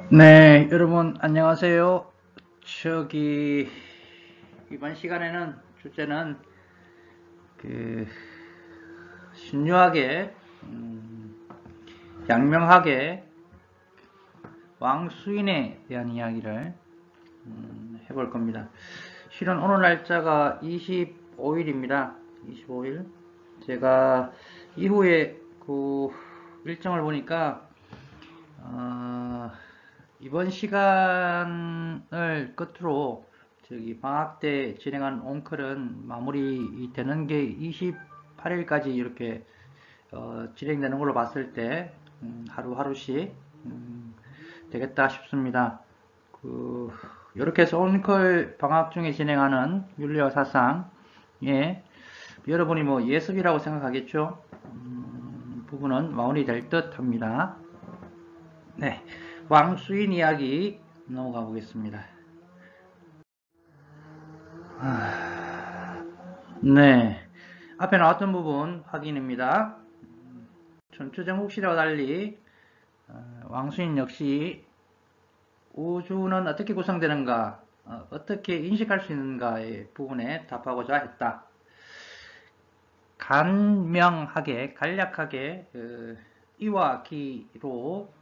네, 여러분 안녕하세요. 이번 시간에는 주제는 그 신유하게 양명하게 왕수인에 대한 이야기를 해볼 겁니다. 실은 오늘 날짜가 25일입니다. 25일. 제가 이후에 그 일정을 보니까 이번 시간을 끝으로 방학 때 진행한 온클은 마무리 되는 게 28일까지 이렇게 진행되는 걸로 봤을 때 하루하루씩 되겠다 싶습니다. 이렇게 해서 온클 방학 중에 진행하는 윤리와 사상에 여러분이 뭐 예습이라고 생각하겠죠? 부분은 마무리될 듯 합니다. 네, 왕수인 이야기 넘어가 보겠습니다. 네, 앞에 나왔던 부분 확인입니다. 전투정국시대와 달리 왕수인 역시 우주는 어떻게 구성되는가, 어떻게 인식할 수 있는가의 부분에 답하고자 했다. 간명하게, 간략하게 이와 기로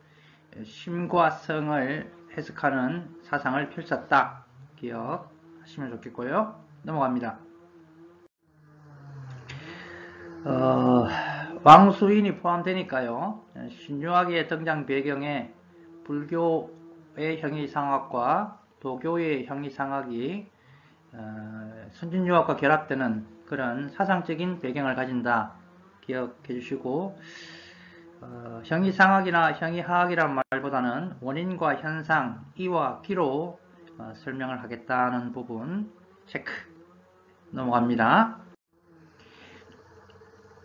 심과 성을 해석하는 사상을 펼쳤다. 기억하시면 좋겠고요. 넘어갑니다. 왕수인이 포함되니까요. 신유학의 등장 배경에 불교의 형이상학과 도교의 형이상학이 선진유학과 결합되는 그런 사상적인 배경을 가진다. 기억해 주시고 형이상학이나 형이하학이란 말보다는 원인과 현상, 이와 기로 설명을 하겠다는 부분 체크. 넘어갑니다.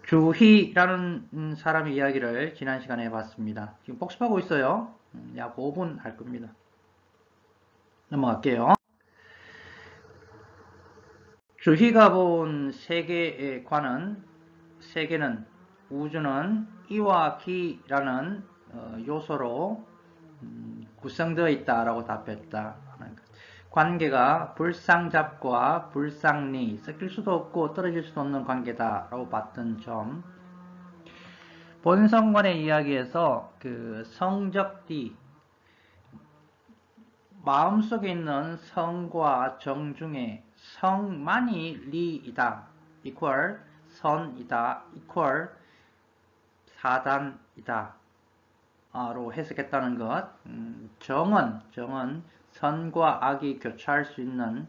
주희라는 사람의 이야기를 지난 시간에 해봤습니다. 지금 복습하고 있어요. 약 5분 할 겁니다. 넘어갈게요. 주희가 본 세계의 세계는 우주는 이와 기라는 요소로 구성되어 있다라고 답했다. 관계가 불상잡과 불상리, 섞일 수도 없고 떨어질 수도 없는 관계다라고 봤던 점. 본성관의 이야기에서 그 성적디, 마음속에 있는 성과 정 중에 성만이 리이다, equal 선이다, equal 사단이다 로 해석했다는 것. 정은 선과 악이 교차할 수 있는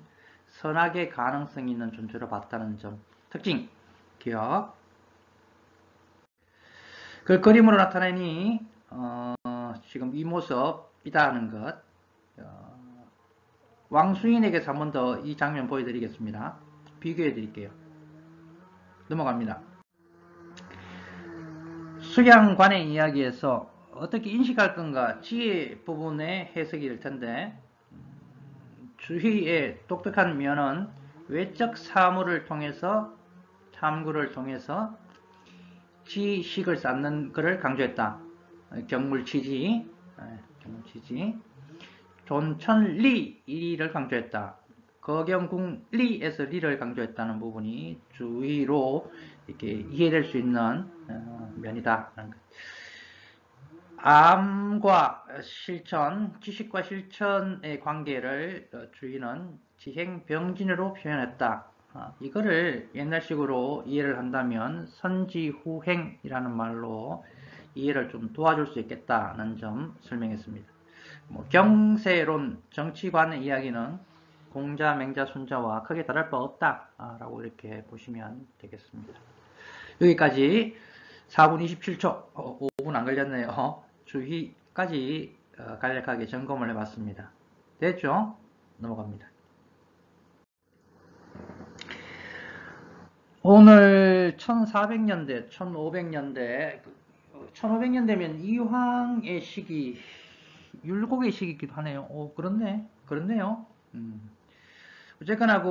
선악의 가능성이 있는 존재로 봤다는 점. 특징 기억. 그 그림으로 나타내니 지금 이 모습이다 하는 것. 왕수인에게서 한 번 더 이 장면 보여드리겠습니다. 비교해 드릴게요. 넘어갑니다. 수양관의 이야기에서 어떻게 인식할 건가 지혜 부분의 해석일 텐데 주희의 독특한 면은 외적 사물을 통해서 탐구를 통해서 지식을 쌓는 것을 강조했다. 경물치지 존천리를 강조했다. 거경궁리에서 리를 강조했다는 부분이 주의로 이렇게 이해될 수 있는 면이다. 암과 실천, 지식과 실천의 관계를 주의는 지행병진으로 표현했다. 이거를 옛날식으로 이해를 한다면 선지후행이라는 말로 이해를 좀 도와줄 수 있겠다는 점 설명했습니다. 경세론, 정치관의 이야기는 공자, 맹자, 순자와 크게 다를 바 없다라고 이렇게 보시면 되겠습니다. 여기까지 4분 27초, 5분 안 걸렸네요. 주희까지 간략하게 점검을 해봤습니다. 됐죠? 넘어갑니다. 오늘 1400년대, 1500년대, 1500년대면 이황의 시기, 율곡의 시기이기도 하네요. 그렇네요. 어쨌거나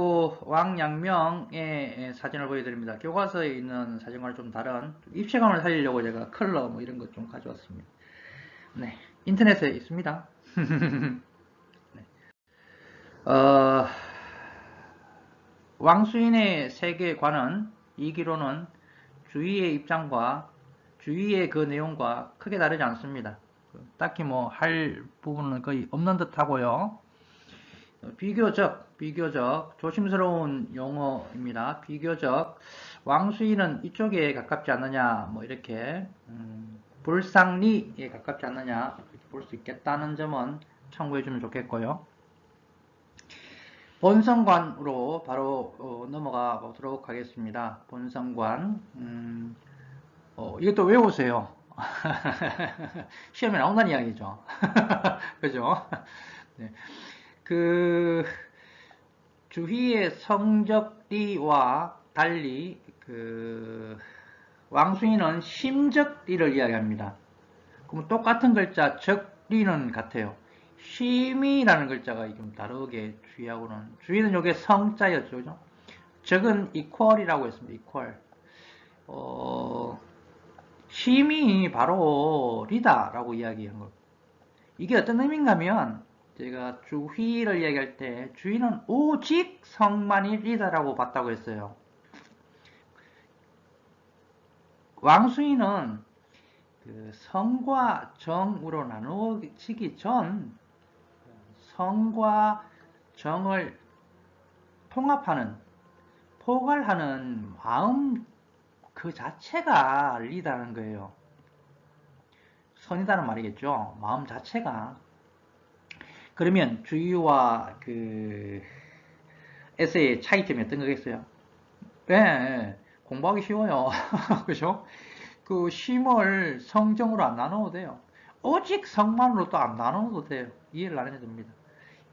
왕양명의 사진을 보여드립니다. 교과서에 있는 사진과는 좀 다른 입체감을 살리려고 제가 컬러 이런 것 좀 가져왔습니다. 네, 인터넷에 있습니다. 네. 어, 왕수인의 세계관은 이 기로는 주위의 입장과 주위의 그 내용과 크게 다르지 않습니다. 딱히 뭐 할 부분은 거의 없는 듯 하고요. 비교적 조심스러운 용어입니다. 비교적 왕수인은 이쪽에 가깝지 않느냐, 뭐 이렇게 불상리에 가깝지 않느냐 이렇게 볼 수 있겠다는 점은 참고해 주면 좋겠고요. 본성관으로 바로 넘어가 보도록 하겠습니다. 본성관. 이것도 외우세요. 시험에 나온다는 이야기죠. 그죠? 네. 그 주희의 성적리와 달리 그 왕수인은 심적리를 이야기합니다. 그럼 똑같은 글자 적리는 같아요. 심이라는 글자가 좀 다르게 주희하고는, 주희는 요게 성자였죠, 그죠? 적은 equal이라고 했습니다. equal. 심이 바로 리다라고 이야기한 거. 이게 어떤 의미인가 하면, 제가 주희를 이야기할 때 주희는 오직 성만이 리다라고 봤다고 했어요. 왕수인은 그 성과 정으로 나누어지기 전 성과 정을 통합하는, 포괄하는 마음 그 자체가 리다는 거예요. 선이다는 말이겠죠. 마음 자체가. 그러면 주의와 그 에세이의 차이점이 어떤 거겠어요? 네, 공부하기 쉬워요. 그죠? 그 심을 성정으로 안 나눠도 돼요. 오직 성만으로 또 안 나눠도 돼요. 이해를 안 해도 됩니다.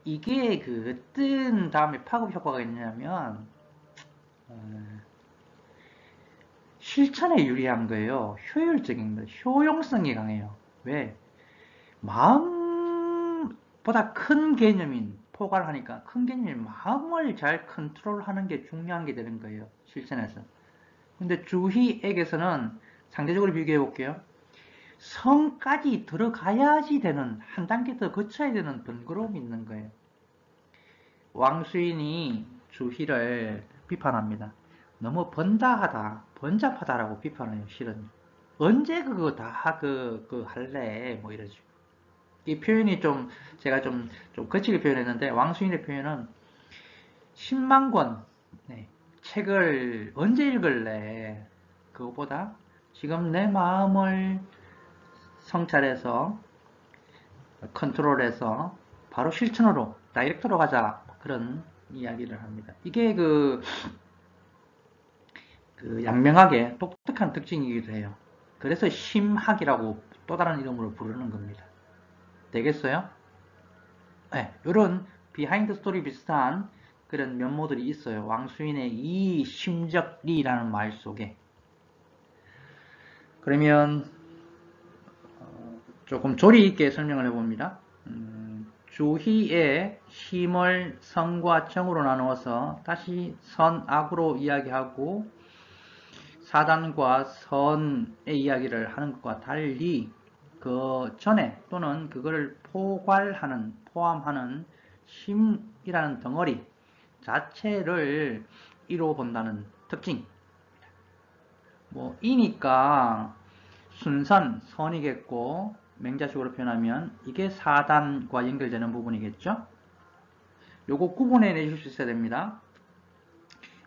이게 그 어떤 다음에 파급 효과가 있냐면 실천에 유리한 거예요. 효율적인 거예요. 효용성이 강해요. 왜? 마음보다 큰 개념인 포괄하니까 큰 개념인 마음을 잘 컨트롤하는 게 중요한 게 되는 거예요. 실천에서. 근데 주희에게서는 상대적으로 비교해 볼게요. 성까지 들어가야지 되는, 한 단계 더 거쳐야 되는 번거로움이 있는 거예요. 왕수인이 주희를 비판합니다. 너무 번다하다, 번잡하다라고 비판해요, 실은. 언제 그거 다 할래? 뭐 이러죠. 이 표현이 좀, 제가 좀 거칠게 표현했는데, 왕수인의 표현은 10만 권, 네, 책을 언제 읽을래? 그거보다 지금 내 마음을 성찰해서, 컨트롤해서, 바로 실천으로, 다이렉트로 가자. 그런 이야기를 합니다. 이게 그 양명하게 독특한 특징이기도 해요. 그래서 심학이라고 또 다른 이름으로 부르는 겁니다. 되겠어요? 네, 이런 비하인드 스토리 비슷한 그런 면모들이 있어요. 왕수인의 이 심적리라는 말 속에. 그러면 조금 조리 있게 설명을 해봅니다. 주희의 힘을 선과 정으로 나누어서 다시 선, 악으로 이야기하고 사단과 선의 이야기를 하는 것과 달리 그 전에 또는 그거를 포괄하는, 포함하는 심이라는 덩어리 자체를 이루어 본다는 특징. 뭐 이니까 순선, 선이겠고 맹자식으로 표현하면 이게 사단과 연결되는 부분이겠죠. 요거 구분해 내실 수 있어야 됩니다.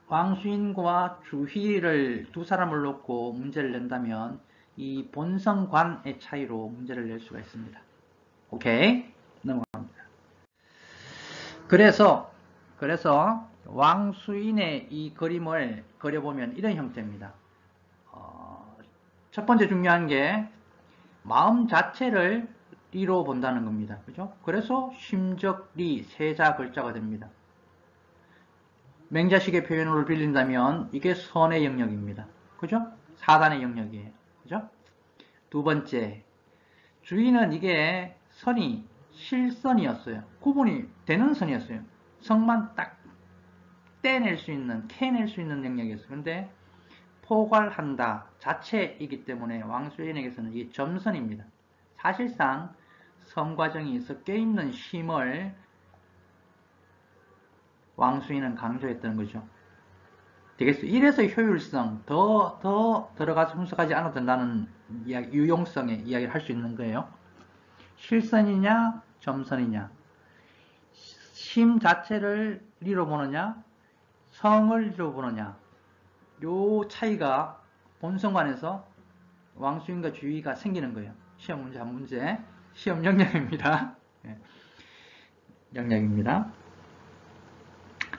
왕수인과 주희를 두 사람을 놓고 문제를 낸다면 이 본성관의 차이로 문제를 낼 수가 있습니다. 오케이? 넘어갑니다. 그래서 왕수인의 이 그림을 그려보면 이런 형태입니다. 첫 번째 중요한 게 마음 자체를 리로 본다는 겁니다. 그죠? 그래서 심적리 세자 글자가 됩니다. 맹자식의 표현으로 빌린다면 이게 선의 영역입니다. 그죠? 사단의 영역이에요. 그죠? 두 번째, 주의는 이게 선이 실선이었어요. 구분이 되는 선이었어요. 성만 딱 떼낼 수 있는, 캐낼 수 있는 영역이었어요. 근데 포괄한다 자체이기 때문에 왕수인에게서는 이게 점선입니다. 사실상 성과정이 섞여 있는 쉼을 왕수인은 강조했던 거죠. 되겠어. 이래서 효율성, 더 들어가서 분석하지 않아도 된다는 이야기, 유용성의 이야기를 할 수 있는 거예요. 실선이냐, 점선이냐. 심 자체를 리로 보느냐, 성을 리로 보느냐. 요 차이가 본성관에서 왕수인과 주의가 생기는 거예요. 시험 문제 한 문제. 시험 영역입니다. 영역입니다.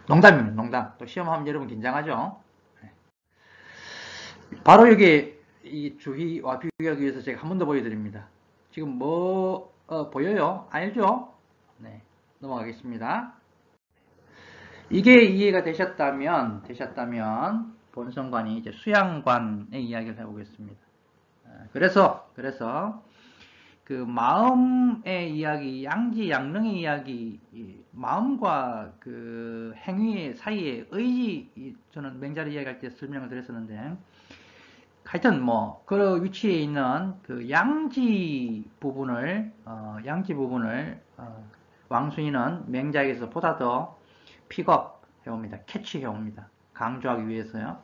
농담입니다. 농담. 또 시험하면 여러분 긴장하죠. 바로 여기 이 주의와 비교하기 위해서 제가 한 번 더 보여드립니다. 지금 뭐 보여요? 알죠? 네, 넘어가겠습니다. 이게 이해가 되셨다면 본성관이 이제 수양관의 이야기를 해보겠습니다. 그래서 그 마음의 이야기, 양지 양릉의 이야기, 마음과 그 행위 사이의 의지, 저는 맹자를 이야기할 때 설명을 드렸었는데, 하여튼 뭐 그 위치에 있는 그 양지 부분을 왕순이는 맹자에게서 보다 더 픽업해 옵니다. 캐치해 옵니다. 강조하기 위해서요.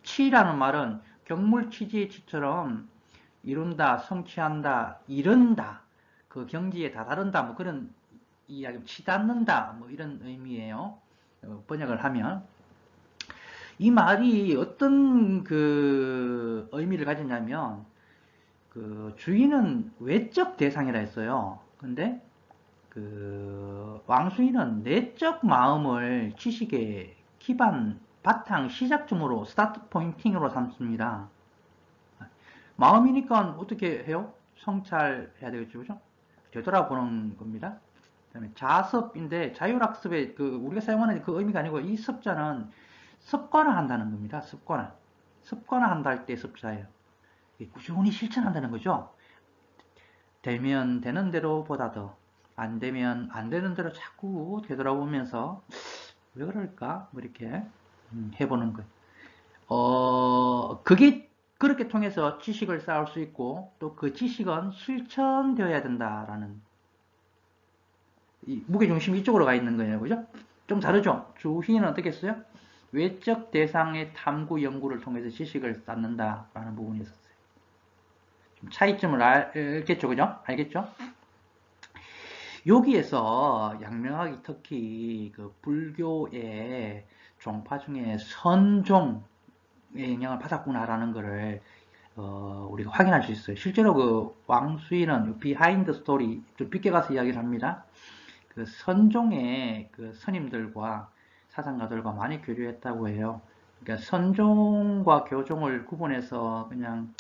치라는 말은 경물치지의 치처럼 이룬다, 성취한다, 이른다, 그 경지에 다다른다, 뭐 그런 이야기, 치닫는다, 뭐 이런 의미예요. 번역을 하면. 이 말이 어떤 그 의미를 가지냐면, 그 주인은 외적 대상이라 했어요. 근데 그 왕수인은 내적 마음을 지식의 기반, 바탕, 시작점으로, 스타트 포인팅으로 삼습니다. 마음이니까 어떻게 해요? 성찰해야 되겠죠, 그죠? 되돌아보는 겁니다. 그다음에 자습인데 자율학습의 그 우리가 사용하는 그 의미가 아니고 이 습자는 습관화한다는 겁니다. 습관화한다 할 때 습자예요. 꾸준히 실천한다는 거죠. 되면 되는 대로 보다 더, 안 되면 안 되는 대로 자꾸 되돌아보면서 왜 그럴까? 뭐 이렇게 해보는 거예요. 그게 그렇게 통해서 지식을 쌓을 수 있고 또 그 지식은 실천되어야 된다라는 이 무게중심이 이쪽으로 가 있는 거예요. 그죠? 좀 다르죠? 주희는 어떻게 했어요? 외적 대상의 탐구 연구를 통해서 지식을 쌓는다라는 부분이 있었어요. 좀 차이점을 알겠죠? 그죠? 알겠죠? 여기에서 양명학이 특히 그 불교의 종파 중에 선종의 영향을 받았구나라는 것을 우리가 확인할 수 있어요. 실제로 그 왕수인은 비하인드 스토리 좀 빗게 가서 이야기를 합니다. 그 선종의 그 스님들과 사상가들과 많이 교류했다고 해요. 그러니까 선종과 교종을 구분해서 그냥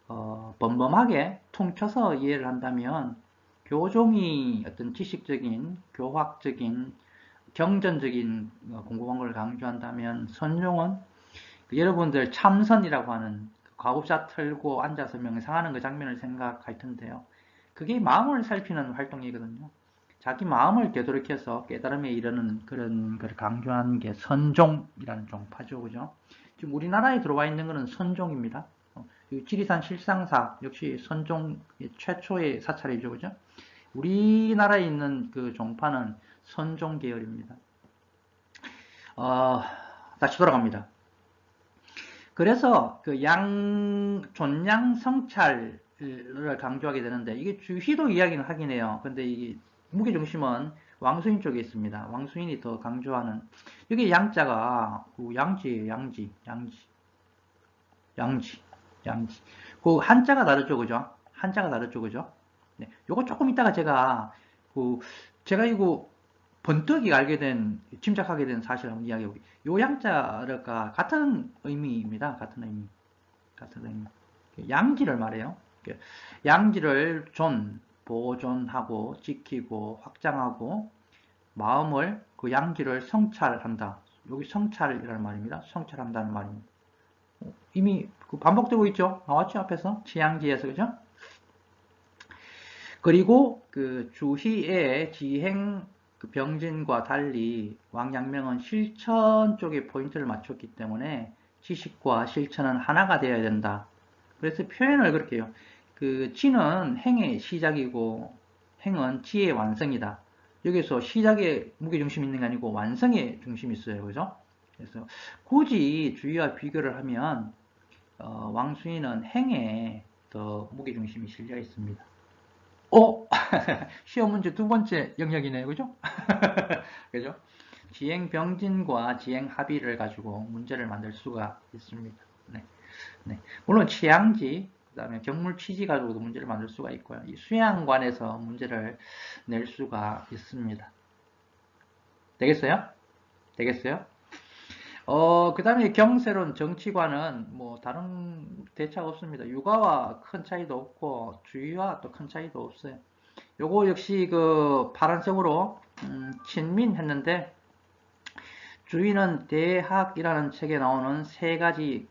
범범하게 퉁쳐서 이해를 한다면 교종이 어떤 지식적인, 교학적인, 경전적인 공부방법을 강조한다면 선종은 여러분들 참선이라고 하는 과급자 틀고 앉아서 명상하는 그 장면을 생각할 텐데요. 그게 마음을 살피는 활동이거든요. 자기 마음을 되돌이켜서 깨달음에 이르는 그런 걸 강조하는 게 선종이라는 종파죠. 그죠? 지금 우리나라에 들어와 있는 것은 선종입니다. 지리산 실상사 역시 선종 최초의 사찰이죠. 그죠? 우리나라에 있는 그 종파는 선종 계열입니다. 다시 돌아갑니다. 그래서 그 존양 성찰을 강조하게 되는데 이게 주희도 이야기는 하긴 해요. 근데 이게 무게중심은 왕수인 쪽에 있습니다. 왕수인이 더 강조하는 여기 양자가 양지예요. 양지. 그 한자가 다르죠, 그죠? 한자가 다르죠, 그죠? 네, 요거 조금 이따가 제가 이거 번뜩이 짐작하게 된 사실을 한번 이야기해볼게요. 요 양자가 같은 의미입니다. 같은 의미. 양지를 말해요. 양지를 보존하고, 지키고, 확장하고, 마음을, 그 양지를 성찰한다. 여기 성찰이라는 말입니다. 성찰한다는 말입니다. 이미 반복되고 있죠? 나왔죠? 앞에서? 지양지에서, 그죠? 그리고 그 주희의 지행 그 병진과 달리 왕양명은 실천 쪽에 포인트를 맞췄기 때문에 지식과 실천은 하나가 되어야 된다. 그래서 표현을 그렇게 해요. 그 지는 행의 시작이고 행은 지의 완성이다. 여기서 시작에 무게중심이 있는 게 아니고 완성에 중심이 있어요. 그죠? 그래서 굳이 주의와 비교를 하면 왕수인은 행에 더 무게중심이 실려 있습니다. 시험 문제 두 번째 영역이네요. 그죠? 그죠? 지행병진과 지행합의를 가지고 문제를 만들 수가 있습니다. 네. 네. 물론 취향지, 그 다음에 경물취지 가지고도 문제를 만들 수가 있고요. 이 수양관에서 문제를 낼 수가 있습니다. 되겠어요? 되겠어요? 그 다음에 경세론 정치관은 뭐 다른 대차가 없습니다. 육아와 큰 차이도 없고 주의와 또 큰 차이도 없어요. 요거 역시 그 파란색으로 친민했는데 주의는 대학이라는 책에 나오는 세 가지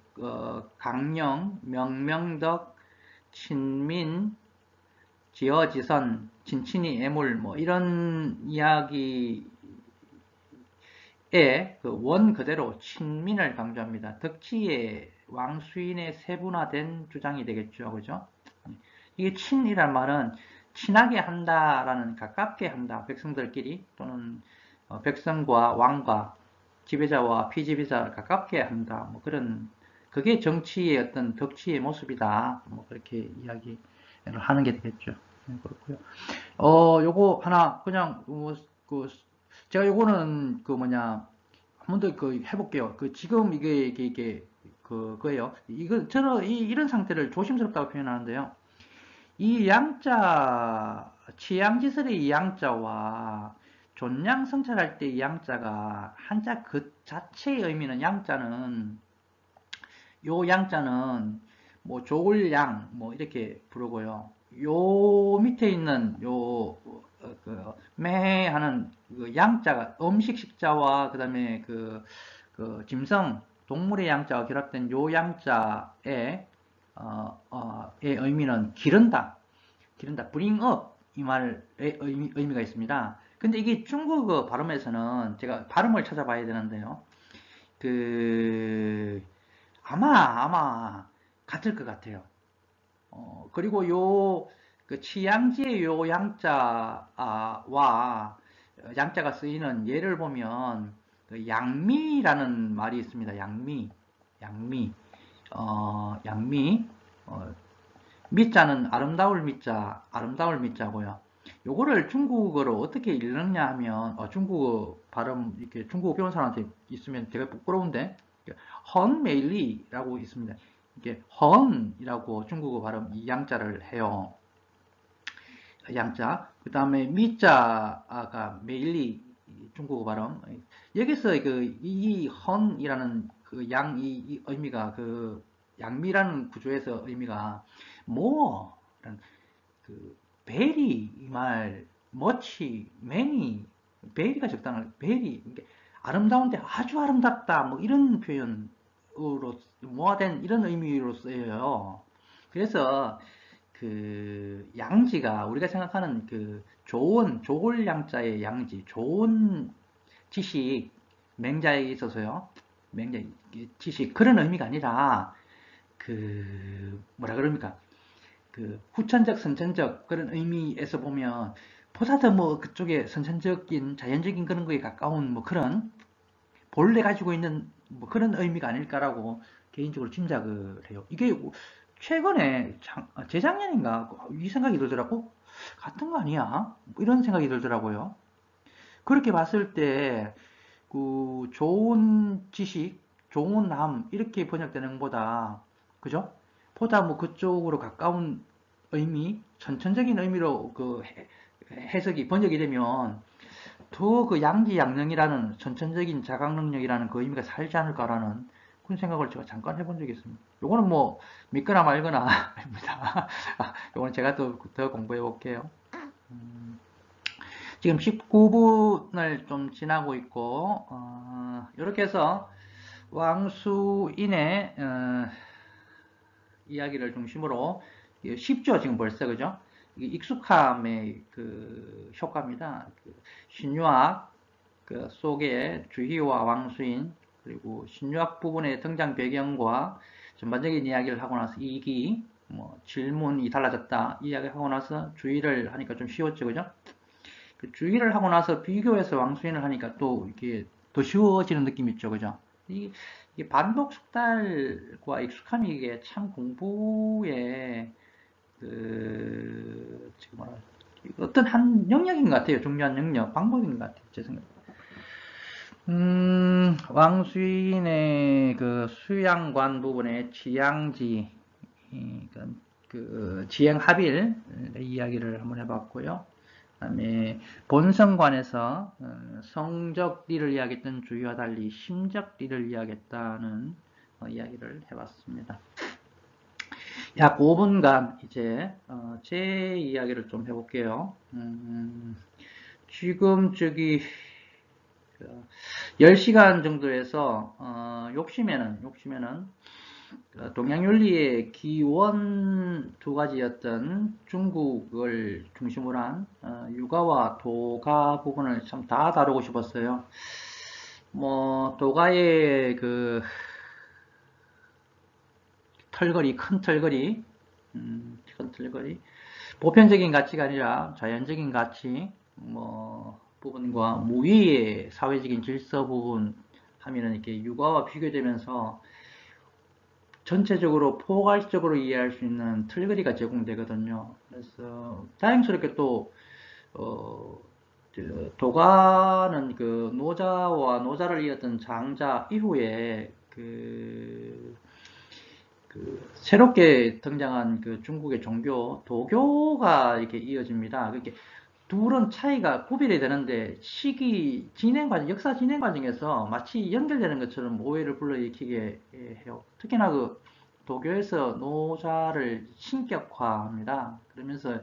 강령, 명명덕, 친민, 지어지선, 진친이 애물 뭐 이런 이야기에 그 원 그대로 친민을 강조합니다. 덕치의 왕수인의 세분화된 주장이 되겠죠. 그죠? 이게 친이란 말은 친하게 한다라는 가깝게 한다. 백성들끼리 또는 백성과 왕과 지배자와 피지배자를 가깝게 한다. 뭐 그런 그게 정치의 어떤 덕치의 모습이다. 뭐 그렇게 이야기를 하는 게 되겠죠. 그렇고요. 요거 하나 그냥 제가 요거는 그 뭐냐 한 번 더 그 해볼게요. 그 지금 이게 그거예요. 이거 저는 이런 상태를 조심스럽다고 표현하는데요. 이 양자 취양지설의 이 양자와 존양 성찰할 때 이 양자가 한자 그 자체의 의미는 양자는 요 양자는 뭐 조울양 뭐 이렇게 부르고요. 요 밑에 있는 매 하는 그 양자가 음식 식자와 그다음에 그 짐승 동물의 양자가 결합된 요 양자의 의 의미는 기른다, bring up 이 말의 의미가 있습니다. 근데 이게 중국어 발음에서는 제가 발음을 찾아봐야 되는데요. 그 아마 같을 것 같아요. 그리고 그 취향지의 요 양자와 양자가 쓰이는 예를 보면 그 양미라는 말이 있습니다. 양미. 미자는 아름다울 미자고요. 요거를 중국어로 어떻게 읽느냐 하면 중국어 발음 이렇게 중국어 배운 사람한테 있으면 되게 부끄러운데 헌메일리라고 있습니다. 이게 헌이라고 중국어 발음 이 양자를 해요. 양자. 그 다음에 미자가 메일리 중국어 발음. 여기서 이 헌이라는 그 이 의미가 그 양미라는 구조에서 의미가 뭐라는 그 베리 이 말 머치 매니 베리가 적당한 베리 아름다운데 아주 아름답다 뭐 이런 표현으로 모아된 이런 의미로 쓰여요. 그래서 그 양지가 우리가 생각하는 그 좋은 좋을 양자의 양지 좋은 지식 맹자에 있어서요. 맹자 지식 그런 의미가 아니라 그 뭐라 그럽니까? 그 후천적 선천적 그런 의미에서 보면 보다 더 뭐 그쪽에 선천적인 자연적인 그런 거에 가까운 뭐 그런 본래 가지고 있는 뭐 그런 의미가 아닐까라고 개인적으로 짐작을 해요. 이게 최근에 재작년인가 이 생각이 들더라고. 같은 거 아니야? 뭐 이런 생각이 들더라고요. 그렇게 봤을 때 그 좋은 지식, 좋은 남 이렇게 번역되는 것보다 그죠? 보다 뭐 그쪽으로 가까운 의미, 선천적인 의미로 그 해석이 번역이 되면 더 그 양지양능이라는 선천적인 자각 능력이라는 그 의미가 살지 않을까라는 그런 생각을 제가 잠깐 해본 적이 있습니다. 요거는 뭐 믿거나 말거나 입니다. 요거는 제가 또 더 공부해 볼게요. 지금 19분을 좀 지나고 있고 이렇게 해서 왕수인의 이야기를 중심으로 쉽죠 지금 벌써 그죠? 익숙함의 그 효과입니다. 그 신유학 그 속에 주희와 왕수인 그리고 신유학 부분의 등장 배경과 전반적인 이야기를 하고 나서 이기 뭐 질문이 달라졌다 이야기하고 나서 주의를 하니까 좀 쉬웠죠, 그죠? 그 주의를 하고 나서 비교해서 왕수인을 하니까 또 이게 더 쉬워지는 느낌이 있죠, 그죠? 이게 반복 숙달과 익숙함이 이게 참 공부에 지금 뭐라 어떤 한 영역인 것 같아요. 중요한 영역, 방법인 것 같아요. 제 생각. 왕수인의 그 수양관 부분의 지양지, 그 지행합일 이야기를 한번 해봤고요. 그다음에 본성관에서 성적리를 이야기했던 주의와 달리 심적리를 이야기했다는 이야기를 해봤습니다. 약 5분간 이제 제 이야기를 좀 해볼게요. 지금 저기 10시간 정도에서 욕심에는 동양윤리의 기원 두 가지였던 중국을 중심으로 한 유가와 도가 부분을 참 다 다루고 싶었어요. 뭐 도가의 그 털거리, 큰 털거리, 보편적인 가치가 아니라 자연적인 가치, 뭐 부분과 무위의 사회적인 질서 부분 하면은 이렇게 유가와 비교되면서 전체적으로 포괄적으로 이해할 수 있는 틀거리가 제공되거든요. 그래서 다행스럽게 또 도가는 그 노자를 이었던 장자 이후에 새롭게 등장한 그 중국의 종교 도교가 이렇게 이어집니다. 그렇게 둘은 차이가 구별이 되는데 시기 진행 과정, 역사 진행 과정에서 마치 연결되는 것처럼 오해를 불러일으키게 해요. 특히나 그 도교에서 노자를 신격화합니다. 그러면서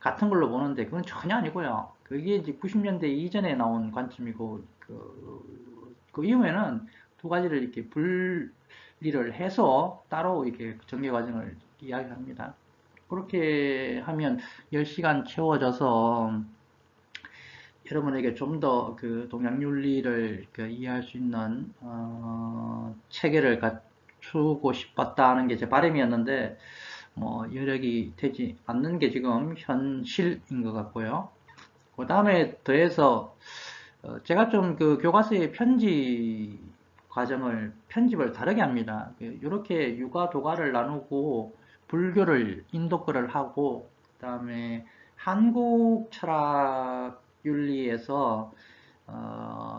같은 걸로 보는데 그건 전혀 아니고요. 그게 이제 90년대 이전에 나온 관점이고 그 이후에는 두 가지를 이렇게 분리를 해서 따로 이렇게 전개 과정을 이야기합니다. 그렇게 하면 10시간 채워져서 여러분에게 좀 더 그 동양윤리를 이해할 수 있는 체계를 갖추고 싶었다는 게 제 바람이었는데 뭐 여력이 되지 않는 게 지금 현실인 것 같고요. 그 다음에 더해서 제가 좀 그 교과서의 편집을 다르게 합니다. 이렇게 유가 도가를 나누고 불교를 인도 거를 하고 그다음에 한국 철학 윤리에서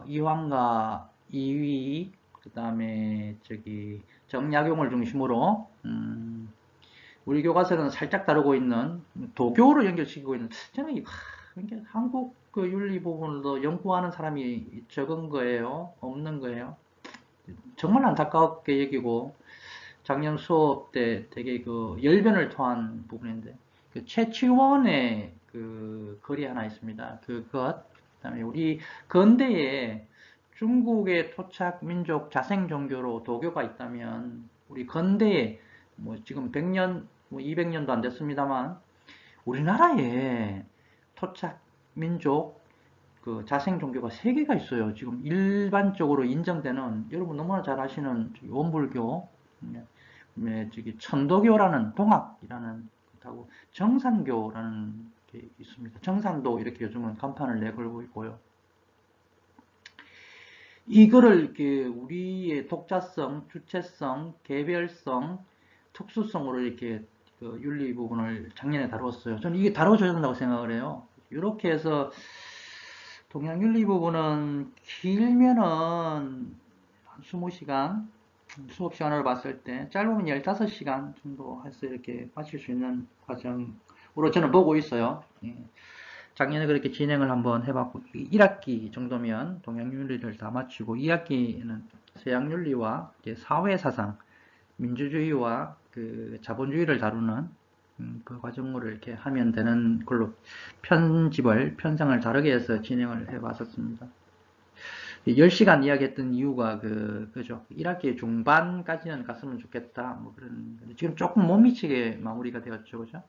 이황과 이위 그다음에 저기 정약용을 중심으로 우리 교과서는 살짝 다루고 있는 도교로 연결시키고 있는 저는 한국 그 윤리 부분도 연구하는 사람이 적은 거예요, 없는 거예요. 정말 안타깝게 여기고 작년 수업 때 되게 그 열변을 토한 부분인데 그 최치원의 그 글이 하나 있습니다. 그다음에 우리 근대에 중국의 토착 민족 자생 종교로 도교가 있다면 우리 근대에 뭐 지금 100년, 뭐 200년도 안 됐습니다만 우리나라에 토착 민족 그 자생 종교가 3개가 있어요. 지금 일반적으로 인정되는 여러분 너무나 잘 아시는 원불교, 저기 천도교라는 동학이라는 것하고 정산교라는 게 있습니다. 정산도 이렇게 요즘은 간판을 내걸고 있고요. 이거를 이렇게 우리의 독자성, 주체성, 개별성, 특수성으로 이렇게 그 윤리 부분을 작년에 다루었어요. 저는 이게 다뤄져야 된다고 생각을 해요. 이렇게 해서 동양윤리 부분은 길면은 한 20시간, 수업 시간으로 봤을 때 짧으면 15시간 정도 해서 이렇게 마칠 수 있는 과정으로 저는 보고 있어요. 예. 작년에 그렇게 진행을 한번 해봤고 1학기 정도면 동양윤리를 다 마치고 2학기는 서양윤리와 사회사상, 민주주의와 그 자본주의를 다루는 그 과정으로 이렇게 하면 되는 걸로 편성을 다르게 해서 진행을 해봤었습니다. 10시간 이야기했던 이유가 그죠. 1학기 중반까지는 갔으면 좋겠다. 뭐 그런, 지금 조금 못 미치게 마무리가 되었죠. 그죠?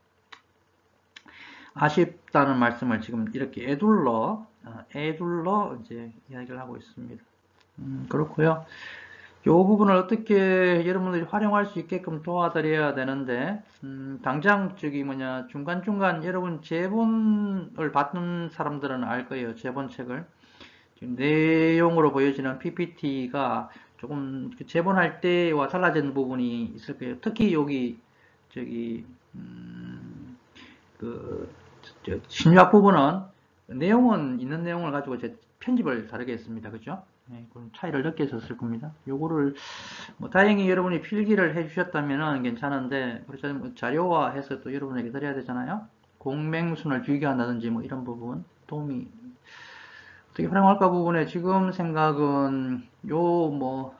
아쉽다는 말씀을 지금 이렇게 애둘러 이제 이야기를 하고 있습니다. 그렇고요. 요 부분을 어떻게 여러분들이 활용할 수 있게끔 도와드려야 되는데, 당장 저기 뭐냐, 중간중간 여러분 제본을 받는 사람들은 알 거예요. 제본책을. 지금 내용으로 보여지는 PPT가 조금 그 제본할 때와 달라진 부분이 있을 거예요. 특히 여기, 저기, 그, 심리학 부분은 내용은 있는 내용을 가지고 제 편집을 다르게 했습니다. 그죠? 네, 그런 차이를 느끼셨을 겁니다. 요거를 뭐 다행히 여러분이 필기를 해주셨다면 괜찮은데 그렇잖아요. 뭐 자료화해서 또 여러분에게 드려야 되잖아요. 공맹순을 비교한다든지 뭐 이런 부분 도움이 어떻게 활용할까 부분에 지금 생각은 요 뭐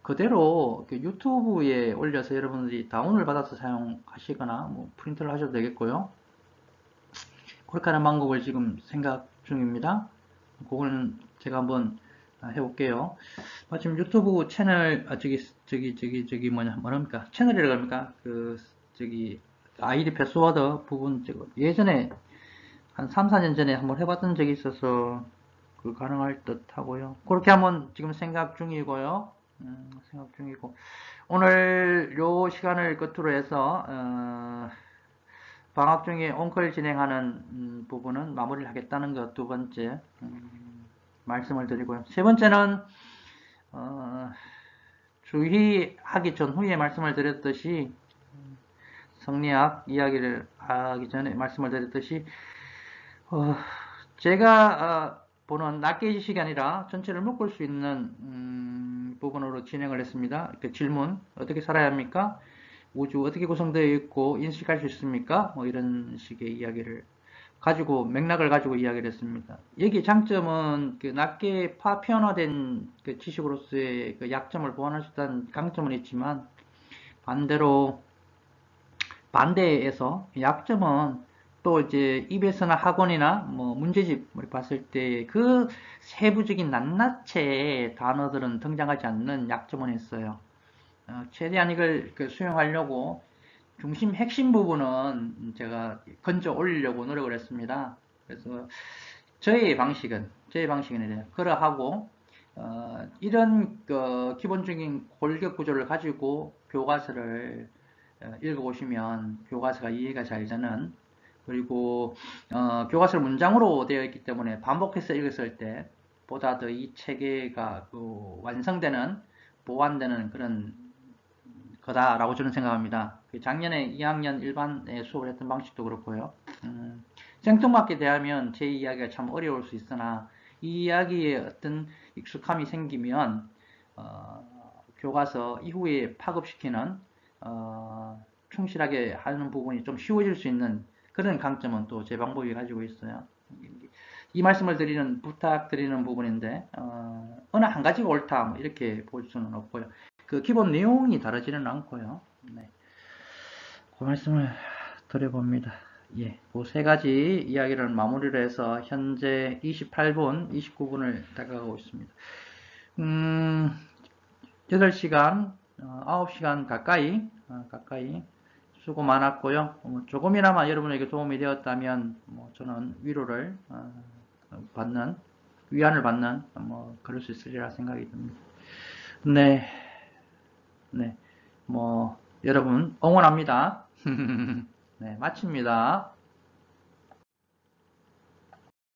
그대로 유튜브에 올려서 여러분들이 다운을 받아서 사용하시거나 뭐 프린트를 하셔도 되겠고요. 그렇게 하는 방법을 지금 생각 중입니다. 그거는 제가 한번 해볼게요. 마침 유튜브 채널, 저기, 뭐랍니까? 채널이라고 합니까? 저기, 아이디 패스워드 부분, 예전에 한 3, 4년 전에 한번 해봤던 적이 있어서, 가능할 듯 하고요. 그렇게 한번 지금 생각 중이고요. 생각 중이고. 오늘 요 시간을 끝으로 해서, 방학 중에 온컬 진행하는 부분은 마무리를 하겠다는 것 두 번째 말씀을 드리고요. 세 번째는 주의하기 전후에 말씀을 드렸듯이 성리학 이야기를 하기 전에 말씀을 드렸듯이 제가 보는 낱개의 지식이 아니라 전체를 묶을 수 있는 부분으로 진행을 했습니다. 그 질문 어떻게 살아야 합니까? 우주 어떻게 구성되어 있고 인식할 수 있습니까? 뭐 이런 식의 이야기를 가지고 맥락을 가지고 이야기를 했습니다. 여기 장점은 그 낮게 파편화된 그 지식으로서의 그 약점을 보완할 수 있다는 강점은 있지만 반대로 반대에서 약점은 또 이제 EBS나 학원이나 뭐 문제집 우리 봤을 때 그 세부적인 낱낱의 단어들은 등장하지 않는 약점은 있어요. 최대한 이걸 수용하려고 중심 핵심 부분은 제가 건져 올리려고 노력을 했습니다. 그래서 저의 방식은 이래요. 그러하고 이런 기본적인 골격 구조를 가지고 교과서를 읽어보시면 교과서가 이해가 잘 되는 그리고 교과서를 문장으로 되어 있기 때문에 반복해서 읽었을 때 보다 더 이 체계가 완성되는 보완되는 그런 거다라고 저는 생각합니다. 작년에 2학년 일반에 수업을 했던 방식도 그렇고요. 생뚱맞게 대하면 제 이야기가 참 어려울 수 있으나 이 이야기에 어떤 익숙함이 생기면 교과서 이후에 파급시키는 충실하게 하는 부분이 좀 쉬워질 수 있는 그런 강점은 또 제 방법이 가지고 있어요. 이 말씀을 부탁드리는 부분인데 어느 한 가지가 옳다 뭐 이렇게 볼 수는 없고요. 그 기본 내용이 다르지는 않고요. 네. 그 말씀을 드려봅니다. 예, 그 세 가지 이야기를 마무리를 해서 현재 28분, 29분을 다가가고 있습니다. 8시간, 9시간 가까이 수고 많았고요. 조금이나마 여러분에게 도움이 되었다면 저는 위안을 받는 그럴 수 있으리라 생각이 듭니다. 네, 네, 여러분 응원합니다. 네, 마칩니다.